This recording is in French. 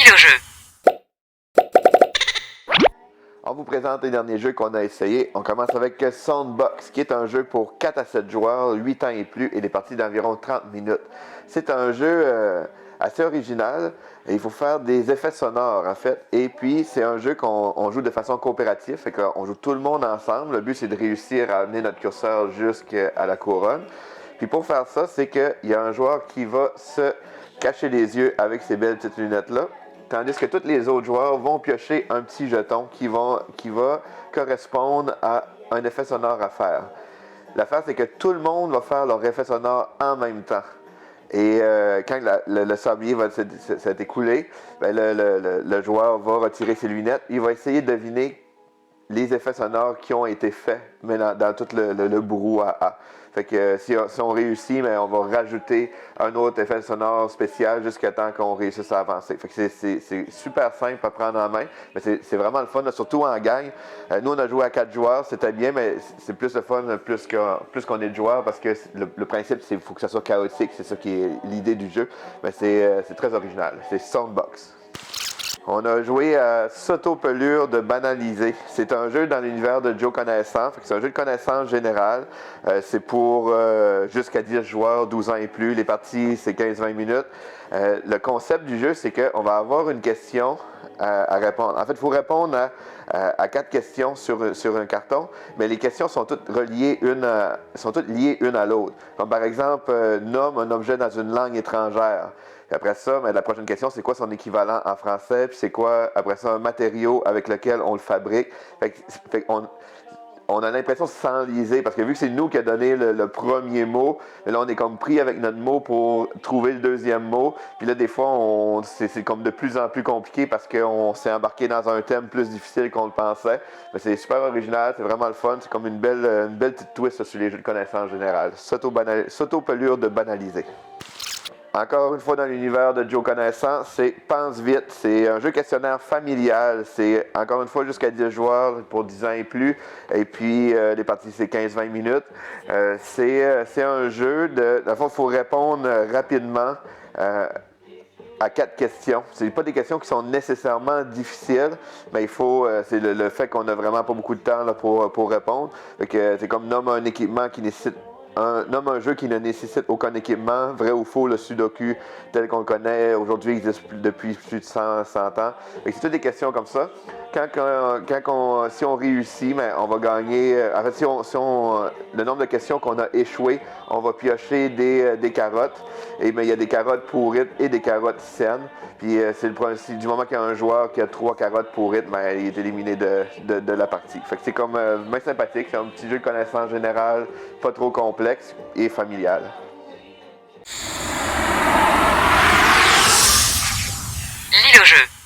L'île au jeu. On vous présente les derniers jeux qu'on a essayés. On commence avec Soundbox, qui est un jeu pour 4 à 7 joueurs, 8 ans et plus, et des parties d'environ 30 minutes. C'est un jeu assez original. Il faut faire des effets sonores, en fait. Et puis, c'est un jeu qu'on joue de façon coopérative. Fait qu'on joue tout le monde ensemble. Le but, c'est de réussir à amener notre curseur jusqu'à la couronne. Puis pour faire ça, c'est qu'il y a un joueur qui va se cacher les yeux avec ces belles petites lunettes-là. Tandis que tous les autres joueurs vont piocher un petit jeton qui va correspondre à un effet sonore à faire. L'affaire, c'est que tout le monde va faire leur effet sonore en même temps. Et quand le sablier va s'être écoulé, ben le joueur va retirer ses lunettes. Il va essayer de deviner les effets sonores qui ont été faits mais dans tout le brouhaha. Fait que si on réussit, mais on va rajouter un autre effet sonore spécial jusqu'à temps qu'on réussisse à avancer. Fait que c'est super simple à prendre en main, mais c'est vraiment le fun, là, surtout en gang. Nous, on a joué à 4 joueurs, c'était bien, mais c'est plus le fun plus qu'on est de joueurs, parce que le principe, c'est qu'il faut que ça soit chaotique, c'est ça qui est l'idée du jeu. Mais c'est très original. C'est Soundbox. On a joué à Sauto-pelure de banaliser. C'est un jeu dans l'univers de Joe Connaissant. C'est un jeu de connaissance générale. C'est pour jusqu'à 10 joueurs, 12 ans et plus. Les parties, c'est 15-20 minutes. Le concept du jeu, c'est qu'on va avoir une question à répondre. En fait, il faut répondre à 4 questions sur un carton, mais les questions sont toutes liées une à l'autre. Comme par exemple, nomme un objet dans une langue étrangère. Puis après ça, la prochaine question, c'est quoi son équivalent en français? Puis c'est quoi, après ça, un matériau avec lequel on le fabrique? Fait on a l'impression de s'enliser, parce que vu que c'est nous qui a donné le premier mot, là, on est comme pris avec notre mot pour trouver le deuxième mot. Puis là, des fois, c'est comme de plus en plus compliqué parce qu'on s'est embarqué dans un thème plus difficile qu'on le pensait. Mais c'est super original, c'est vraiment le fun. C'est comme une belle petite twist sur les jeux de connaissance générale. Sauto-pelure de banaliser. Encore une fois dans l'univers de Joe Connaissant, c'est Pense vite. C'est un jeu questionnaire familial. C'est encore une fois jusqu'à 10 joueurs pour 10 ans et plus. Et puis les parties, c'est 15-20 minutes. C'est un jeu il faut répondre rapidement à 4 questions. C'est pas des questions qui sont nécessairement difficiles, mais c'est le fait qu'on n'a vraiment pas beaucoup de temps là, pour répondre. C'est comme nomme un équipement qui nécessite nomme un jeu qui ne nécessite aucun équipement, vrai ou faux, le Sudoku tel qu'on le connaît aujourd'hui existe depuis plus de 100 ans. C'est toutes des questions comme ça. Si on réussit, on va gagner. En fait, le nombre de questions qu'on a échoué, on va piocher des carottes. Et il y a des carottes pourrites et des carottes saines. Puis c'est du moment qu'il y a un joueur qui a 3 carottes pourrites, il est éliminé de la partie. Fait que c'est comme bien sympathique. C'est un petit jeu de connaissance générale, pas trop complexe et familial. L'île au jeu.